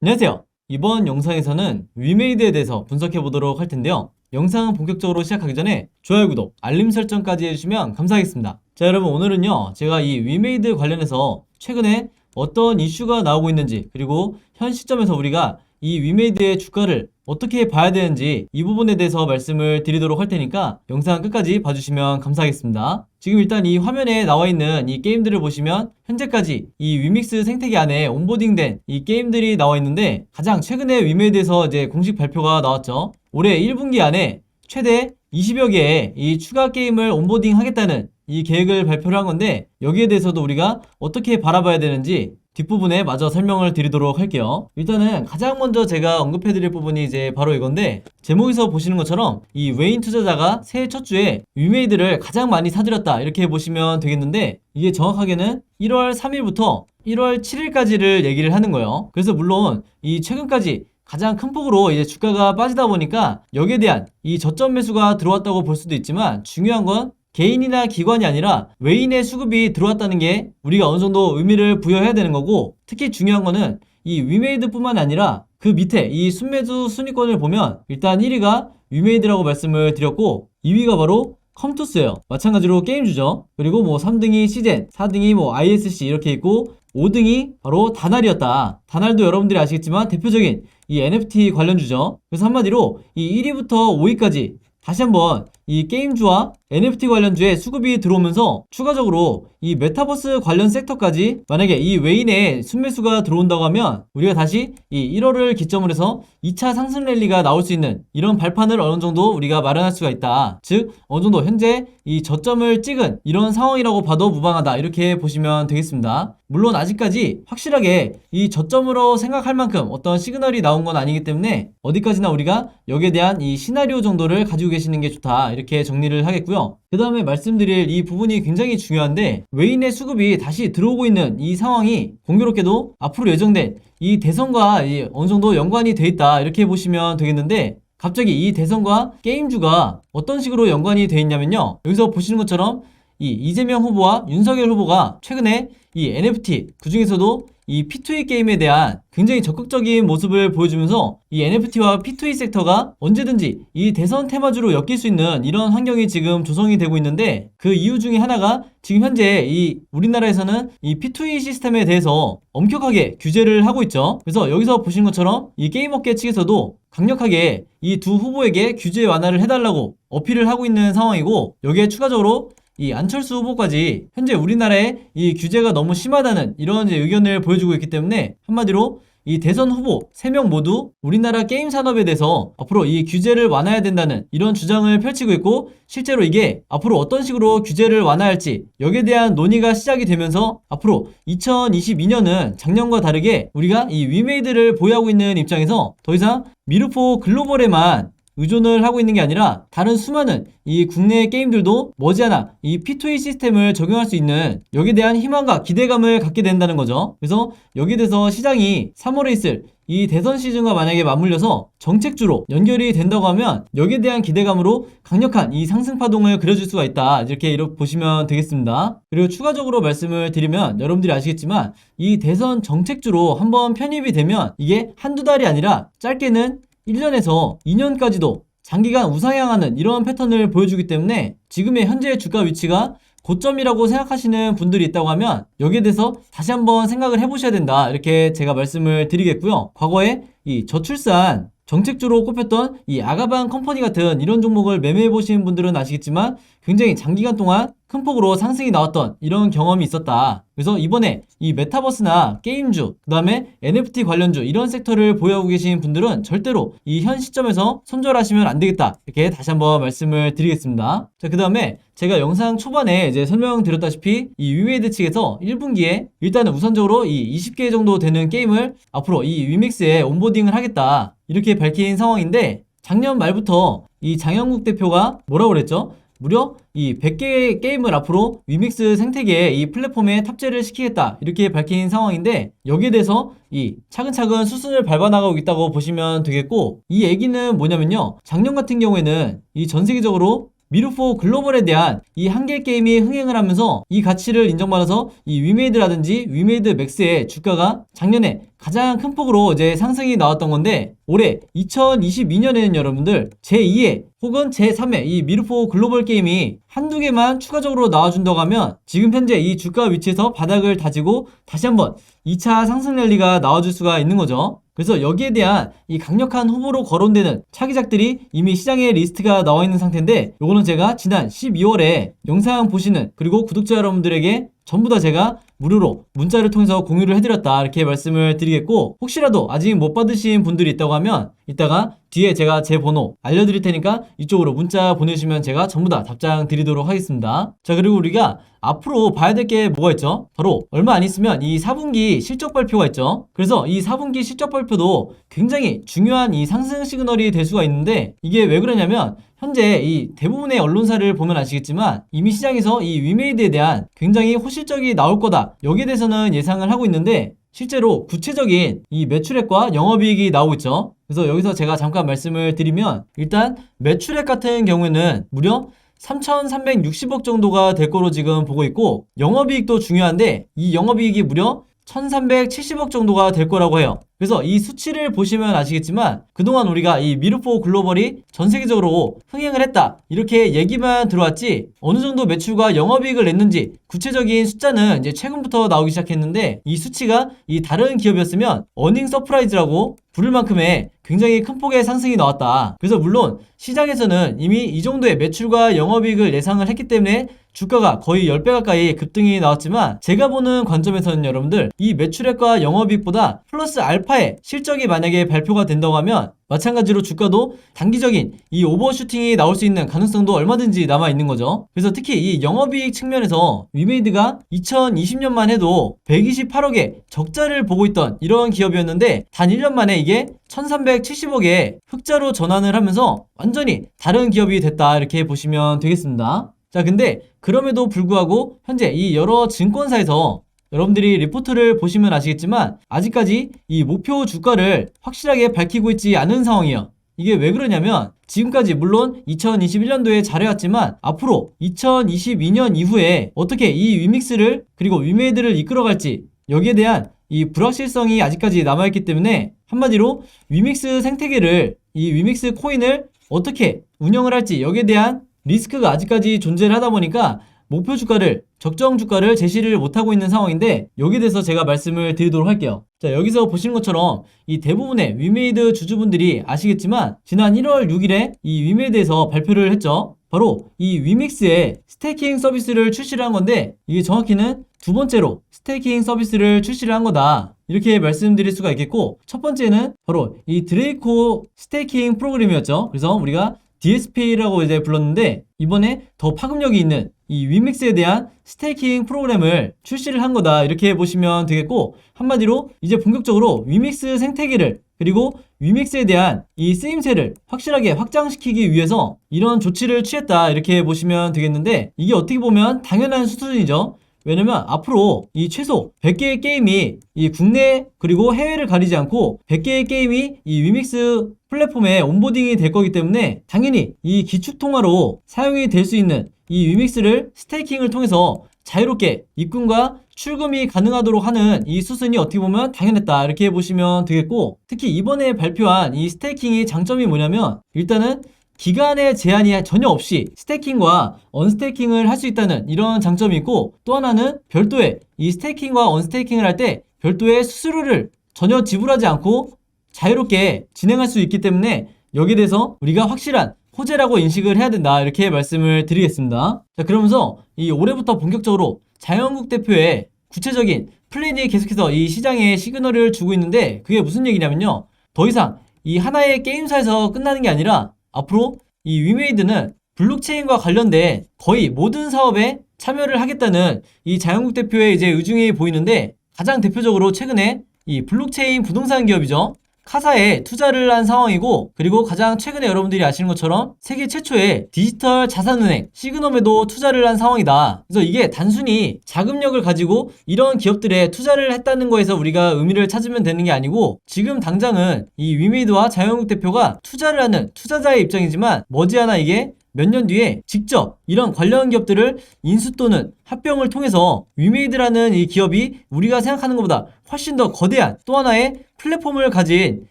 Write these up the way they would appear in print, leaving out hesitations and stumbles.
안녕하세요. 이번 영상에서는 위메이드에 대해서 분석해 보도록 할 텐데요. 영상 본격적으로 시작하기 전에 좋아요, 구독, 알림 설정까지 해주시면 감사하겠습니다. 자, 여러분, 오늘은요 제가 이 위메이드 관련해서 최근에 어떤 이슈가 나오고 있는지, 그리고 현 시점에서 우리가 이 위메이드의 주가를 어떻게 봐야 되는지 이 부분에 대해서 말씀을 드리도록 할 테니까 영상 끝까지 봐주시면 감사하겠습니다. 지금 일단 이 화면에 나와 있는 이 게임들을 보시면 현재까지 이 위믹스 생태계 안에 온보딩된 이 게임들이 나와 있는데, 가장 최근에 위메이드에서 이제 공식 발표가 나왔죠. 올해 1분기 안에 최대 20여 개의 이 추가 게임을 온보딩 하겠다는 이 계획을 발표를 한 건데, 여기에 대해서도 우리가 어떻게 바라봐야 되는지 뒷부분에 마저 설명을 드리도록 할게요. 일단은 가장 먼저 제가 언급해 드릴 부분이 이제 바로 이건데, 제목에서 보시는 것처럼 이 외인 투자자가 새해 첫 주에 위메이드를 가장 많이 사들였다, 이렇게 보시면 되겠는데, 이게 정확하게는 1월 3일부터 1월 7일까지를 얘기를 하는 거예요. 그래서 물론 이 최근까지 가장 큰 폭으로 이제 주가가 빠지다 보니까 여기에 대한 이 저점 매수가 들어왔다고 볼 수도 있지만, 중요한 건 개인이나 기관이 아니라 외인의 수급이 들어왔다는 게 우리가 어느 정도 의미를 부여해야 되는 거고, 특히 중요한 거는 이 위메이드 뿐만 아니라 그 밑에 이 순매수 순위권을 보면 일단 1위가 위메이드라고 말씀을 드렸고, 2위가 바로 컴투스예요. 마찬가지로 게임주죠. 그리고 뭐 3등이 시젠, 4등이 뭐 ISC 이렇게 있고, 5등이 바로 다날이었다. 다날도 여러분들이 아시겠지만 대표적인 이 NFT 관련주죠. 그래서 한마디로 이 1위부터 5위까지 다시 한번 이 게임주와 NFT 관련주에 수급이 들어오면서 추가적으로 이 메타버스 관련 섹터까지 만약에 이 외인의 순매수가 들어온다고 하면 우리가 다시 이 1월을 기점으로 해서 2차 상승 랠리가 나올 수 있는 이런 발판을 어느 정도 우리가 마련할 수가 있다. 즉 어느 정도 현재 이 저점을 찍은 이런 상황이라고 봐도 무방하다, 이렇게 보시면 되겠습니다. 물론 아직까지 확실하게 이 저점으로 생각할 만큼 어떤 시그널이 나온 건 아니기 때문에 어디까지나 우리가 여기에 대한 이 시나리오 정도를 가지고 계시는 게 좋다, 이렇게 정리를 하겠고요. 그 다음에 말씀드릴 이 부분이 굉장히 중요한데, 외인의 수급이 다시 들어오고 있는 이 상황이 공교롭게도 앞으로 예정된 이 대선과 어느 정도 연관이 돼 있다, 이렇게 보시면 되겠는데, 갑자기 이 대선과 게임주가 어떤 식으로 연관이 돼 있냐면요, 여기서 보시는 것처럼 이 이재명 후보와 윤석열 후보가 최근에 이 NFT, 그중에서도 이 P2E 게임에 대한 굉장히 적극적인 모습을 보여주면서 이 NFT와 P2E 섹터가 언제든지 이 대선 테마주로 엮일 수 있는 이런 환경이 지금 조성이 되고 있는데, 그 이유 중에 하나가 지금 현재 이 우리나라에서는 이 P2E 시스템에 대해서 엄격하게 규제를 하고 있죠. 그래서 여기서 보시는 것처럼 이 게임업계 측에서도 강력하게 이 두 후보에게 규제 완화를 해달라고 어필을 하고 있는 상황이고, 여기에 추가적으로 이 안철수 후보까지 현재 우리나라의 이 규제가 너무 심하다는 이런 이제 의견을 보여주고 있기 때문에, 한마디로 이 대선 후보 3명 모두 우리나라 게임 산업에 대해서 앞으로 이 규제를 완화해야 된다는 이런 주장을 펼치고 있고, 실제로 이게 앞으로 어떤 식으로 규제를 완화할지 여기에 대한 논의가 시작이 되면서 앞으로 2022년은 작년과 다르게 우리가 이 위메이드를 보유하고 있는 입장에서 더 이상 미르포 글로벌에만 의존을 하고 있는 게 아니라 다른 수많은 이 국내 게임들도 머지않아 이 P2E 시스템을 적용할 수 있는, 여기에 대한 희망과 기대감을 갖게 된다는 거죠. 그래서 여기에 대해서 시장이 3월에 있을 이 대선 시즌과 만약에 맞물려서 정책주로 연결이 된다고 하면 여기에 대한 기대감으로 강력한 이 상승 파동을 그려줄 수가 있다, 이렇게 보시면 되겠습니다. 그리고 추가적으로 말씀을 드리면, 여러분들이 아시겠지만 이 대선 정책주로 한번 편입이 되면 이게 한두 달이 아니라 짧게는 1년에서 2년까지도 장기간 우상향하는 이런 패턴을 보여주기 때문에, 지금의 현재 주가 위치가 고점이라고 생각하시는 분들이 있다고 하면 여기에 대해서 다시 한번 생각을 해보셔야 된다, 이렇게 제가 말씀을 드리겠고요. 과거에 이 저출산 정책주로 꼽혔던 이 아가방 컴퍼니 같은 이런 종목을 매매해 보신 분들은 아시겠지만 굉장히 장기간 동안 큰 폭으로 상승이 나왔던 이런 경험이 있었다. 그래서 이번에 이 메타버스나 게임주, 그 다음에 NFT 관련주 이런 섹터를 보유하고 계신 분들은 절대로 이 현 시점에서 손절하시면 안 되겠다, 이렇게 다시 한번 말씀을 드리겠습니다. 자, 그 다음에 제가 영상 초반에 이제 설명드렸다시피 이 위메이드 측에서 1분기에 일단은 우선적으로 이 20개 정도 되는 게임을 앞으로 이 위믹스에 온보딩을 하겠다, 이렇게 밝힌 상황인데, 작년 말부터 이 장영국 대표가 뭐라고 그랬죠? 무려 이 100개의 게임을 앞으로 위믹스 생태계의 이 플랫폼에 탑재를 시키겠다, 이렇게 밝힌 상황인데, 여기에 대해서 이 차근차근 수순을 밟아나가고 있다고 보시면 되겠고, 이 얘기는 뭐냐면요, 작년 같은 경우에는 이 전 세계적으로 미르4 글로벌에 대한 이 한 개 게임이 흥행을 하면서 이 가치를 인정받아서 이 위메이드라든지 위메이드 맥스의 주가가 작년에 가장 큰 폭으로 이제 상승이 나왔던 건데, 올해 2022년에는 여러분들 제2의 혹은 제3의 이 미르4 글로벌 게임이 한두 개만 추가적으로 나와준다고 하면 지금 현재 이 주가 위치에서 바닥을 다지고 다시 한번 2차 상승 랠리가 나와줄 수가 있는 거죠. 그래서 여기에 대한 이 강력한 후보로 거론되는 차기작들이 이미 시장에 리스트가 나와 있는 상태인데, 요거는 제가 지난 12월에 영상 보시는 그리고 구독자 여러분들에게 전부 다 제가 무료로 문자를 통해서 공유를 해드렸다, 이렇게 말씀을 드리겠고, 혹시라도 아직 못 받으신 분들이 있다고 하면 이따가 뒤에 제가 제 번호 알려드릴 테니까 이쪽으로 문자 보내주시면 제가 전부 다 답장 드리도록 하겠습니다. 자, 그리고 우리가 앞으로 봐야 될 게 뭐가 있죠? 바로 얼마 안 있으면 이 4분기 실적 발표가 있죠. 그래서 이 4분기 실적 발표도 굉장히 중요한 이 상승 시그널이 될 수가 있는데, 이게 왜 그러냐면 현재 이 대부분의 언론사를 보면 아시겠지만 이미 시장에서 이 위메이드에 대한 굉장히 호실적이 나올 거다, 여기에 대해서는 예상을 하고 있는데, 실제로 구체적인 이 매출액과 영업이익이 나오고 있죠. 그래서 여기서 제가 잠깐 말씀을 드리면, 일단 매출액 같은 경우에는 무려 3,360억 정도가 될 거로 지금 보고 있고, 영업이익도 중요한데 이 영업이익이 무려 1,370억 정도가 될 거라고 해요. 그래서 이 수치를 보시면 아시겠지만 그동안 우리가 이 미르4 글로벌이 전 세계적으로 흥행을 했다, 이렇게 얘기만 들어왔지 어느 정도 매출과 영업이익을 냈는지 구체적인 숫자는 이제 최근부터 나오기 시작했는데, 이 수치가 이 다른 기업이었으면 어닝 서프라이즈라고 부를 만큼의 굉장히 큰 폭의 상승이 나왔다. 그래서 물론 시장에서는 이미 이 정도의 매출과 영업이익을 예상을 했기 때문에 주가가 거의 10배 가까이 급등이 나왔지만, 제가 보는 관점에서는 여러분들 이 매출액과 영업이익보다 플러스 알파의 실적이 만약에 발표가 된다고 하면 마찬가지로 주가도 단기적인 이 오버슈팅이 나올 수 있는 가능성도 얼마든지 남아 있는 거죠. 그래서 특히 이 영업이익 측면에서 위메이드가 2020년만 해도 128억의 적자를 보고 있던 이런 기업이었는데 단 1년 만에 이게 1370억의 흑자로 전환을 하면서 완전히 다른 기업이 됐다, 이렇게 보시면 되겠습니다. 자, 근데 그럼에도 불구하고 현재 이 여러 증권사에서 여러분들이 리포트를 보시면 아시겠지만 아직까지 이 목표 주가를 확실하게 밝히고 있지 않은 상황이에요. 이게 왜 그러냐면 지금까지 물론 2021년도에 잘해왔지만 앞으로 2022년 이후에 어떻게 이 위믹스를 그리고 위메이드를 이끌어갈지, 여기에 대한 이 불확실성이 아직까지 남아있기 때문에 한마디로 위믹스 생태계를, 이 위믹스 코인을 어떻게 운영을 할지, 여기에 대한 리스크가 아직까지 존재를 하다 보니까 목표 주가를, 적정 주가를 제시를 못하고 있는 상황인데, 여기에 대해서 제가 말씀을 드리도록 할게요. 자, 여기서 보시는 것처럼 이 대부분의 위메이드 주주분들이 아시겠지만 지난 1월 6일에 이 위메이드에서 발표를 했죠. 바로 이 위믹스의 스테이킹 서비스를 출시를 한 건데, 이게 정확히는 두 번째로 스테이킹 서비스를 출시를 한 거다, 이렇게 말씀드릴 수가 있겠고, 첫 번째는 바로 이 드레이코 스테이킹 프로그램이었죠. 그래서 우리가 DSP라고 이제 불렀는데, 이번에 더 파급력이 있는 이 위믹스에 대한 스테이킹 프로그램을 출시를 한 거다, 이렇게 보시면 되겠고, 한마디로 이제 본격적으로 위믹스 생태계를 그리고 위믹스에 대한 이 쓰임새를 확실하게 확장시키기 위해서 이런 조치를 취했다, 이렇게 보시면 되겠는데, 이게 어떻게 보면 당연한 수준이죠. 왜냐면 앞으로 이 최소 100개의 게임이 이 국내 그리고 해외를 가리지 않고 100개의 게임이 이 위믹스 플랫폼에 온보딩이 될 거기 때문에 당연히 이 기축통화로 사용이 될 수 있는 이 위믹스를 스테이킹을 통해서 자유롭게 입금과 출금이 가능하도록 하는 이 수순이 어떻게 보면 당연했다, 이렇게 보시면 되겠고, 특히 이번에 발표한 이 스테이킹의 장점이 뭐냐면 일단은 기간의 제한이 전혀 없이 스테이킹과 언스테이킹을 할 수 있다는 이런 장점이 있고, 또 하나는 별도의 이 스테이킹과 언스테이킹을 할 때 별도의 수수료를 전혀 지불하지 않고 자유롭게 진행할 수 있기 때문에 여기에 대해서 우리가 확실한 호재라고 인식을 해야 된다, 이렇게 말씀을 드리겠습니다. 자, 그러면서 이 올해부터 본격적으로 자유한국 대표의 구체적인 플랜이 계속해서 이 시장에 시그널을 주고 있는데, 그게 무슨 얘기냐면요, 더 이상 이 하나의 게임사에서 끝나는 게 아니라 앞으로 이 위메이드는 블록체인과 관련된 거의 모든 사업에 참여를 하겠다는 이 자유한국 대표의 이제 의중이 보이는데, 가장 대표적으로 최근에 이 블록체인 부동산 기업이죠, 카사에 투자를 한 상황이고, 그리고 가장 최근에 여러분들이 아시는 것처럼 세계 최초의 디지털 자산은행 시그넘에도 투자를 한 상황이다. 그래서 이게 단순히 자금력을 가지고 이런 기업들에 투자를 했다는 거에서 우리가 의미를 찾으면 되는 게 아니고, 지금 당장은 이 위메이드와 자유한국 대표가 투자를 하는 투자자의 입장이지만 머지않아 이게 몇 년 뒤에 직접 이런 관련 기업들을 인수 또는 합병을 통해서 위메이드라는 이 기업이 우리가 생각하는 것보다 훨씬 더 거대한 또 하나의 플랫폼을 가진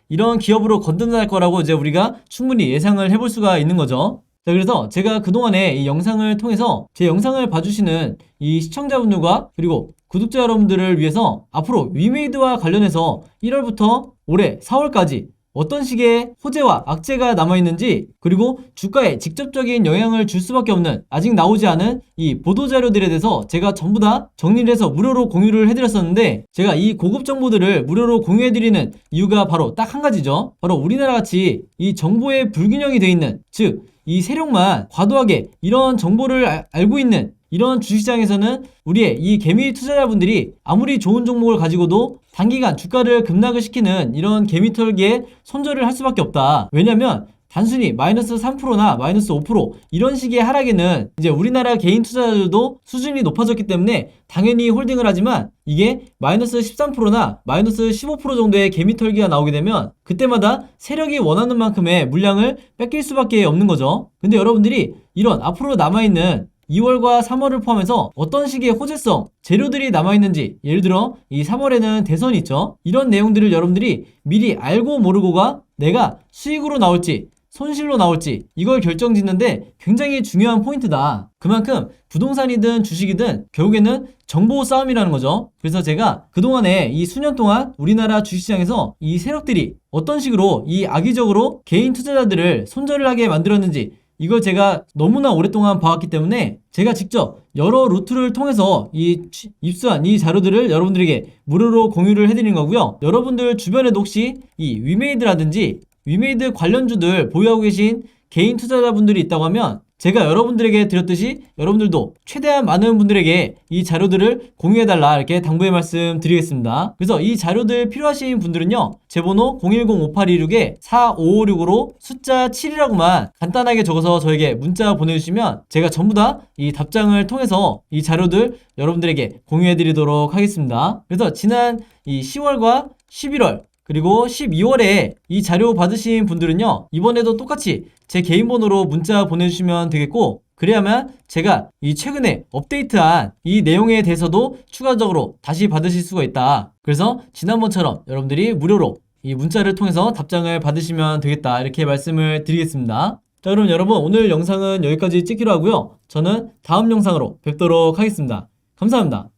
이런 기업으로 거듭날 거라고 이제 우리가 충분히 예상을 해볼 수가 있는 거죠. 자, 그래서 제가 그동안에 이 영상을 통해서 제 영상을 봐주시는 이 시청자분들과 그리고 구독자 여러분들을 위해서 앞으로 위메이드와 관련해서 1월부터 올해 4월까지 어떤 식의 호재와 악재가 남아있는지, 그리고 주가에 직접적인 영향을 줄 수밖에 없는 아직 나오지 않은 이 보도자료들에 대해서 제가 전부 다 정리를 해서 무료로 공유를 해드렸었는데, 제가 이 고급 정보들을 무료로 공유해드리는 이유가 바로 딱 한 가지죠. 바로 우리나라 같이 이 정보에 불균형이 돼 있는, 즉 이 세력만 과도하게 이런 정보를 알고 있는 이런 주식시장에서는 우리의 이 개미 투자자분들이 아무리 좋은 종목을 가지고도 단기간 주가를 급락을 시키는 이런 개미 털기에 손절을 할 수밖에 없다. 왜냐면 단순히 마이너스 3%나 마이너스 5% 이런 식의 하락에는 이제 우리나라 개인 투자자들도 수준이 높아졌기 때문에 당연히 홀딩을 하지만, 이게 마이너스 13%나 마이너스 15% 정도의 개미 털기가 나오게 되면 그때마다 세력이 원하는 만큼의 물량을 뺏길 수밖에 없는 거죠. 근데 여러분들이 이런 앞으로 남아있는 2월과 3월을 포함해서 어떤 식의 호재성 재료들이 남아있는지, 예를 들어 이 3월에는 대선이 있죠. 이런 내용들을 여러분들이 미리 알고 모르고가 내가 수익으로 나올지 손실로 나올지 이걸 결정짓는데 굉장히 중요한 포인트다. 그만큼 부동산이든 주식이든 결국에는 정보 싸움이라는 거죠. 그래서 제가 그동안에 이 수년 동안 우리나라 주식시장에서 이 세력들이 어떤 식으로 이 악의적으로 개인 투자자들을 손절을 하게 만들었는지, 이걸 제가 너무나 오랫동안 봐왔기 때문에 제가 직접 여러 루트를 통해서 입수한 이 자료들을 여러분들에게 무료로 공유를 해드리는 거고요. 여러분들 주변에도 혹시 이 위메이드라든지 위메이드 관련주들 보유하고 계신 개인 투자자분들이 있다고 하면 제가 여러분들에게 드렸듯이 여러분들도 최대한 많은 분들에게 이 자료들을 공유해달라 이렇게 당부의 말씀 드리겠습니다. 그래서 이 자료들 필요하신 분들은요, 제 번호 010-5826-4556으로 숫자 7이라고만 간단하게 적어서 저에게 문자 보내주시면 제가 전부 다 이 답장을 통해서 이 자료들 여러분들에게 공유해드리도록 하겠습니다. 그래서 지난 이 10월과 11월 그리고 12월에 이 자료 받으신 분들은요, 이번에도 똑같이 제 개인 번호로 문자 보내주시면 되겠고, 그래야만 제가 이 최근에 업데이트한 이 내용에 대해서도 추가적으로 다시 받으실 수가 있다. 그래서 지난번처럼 여러분들이 무료로 이 문자를 통해서 답장을 받으시면 되겠다, 이렇게 말씀을 드리겠습니다. 자, 그럼 여러분 오늘 영상은 여기까지 찍기로 하고요. 저는 다음 영상으로 뵙도록 하겠습니다. 감사합니다.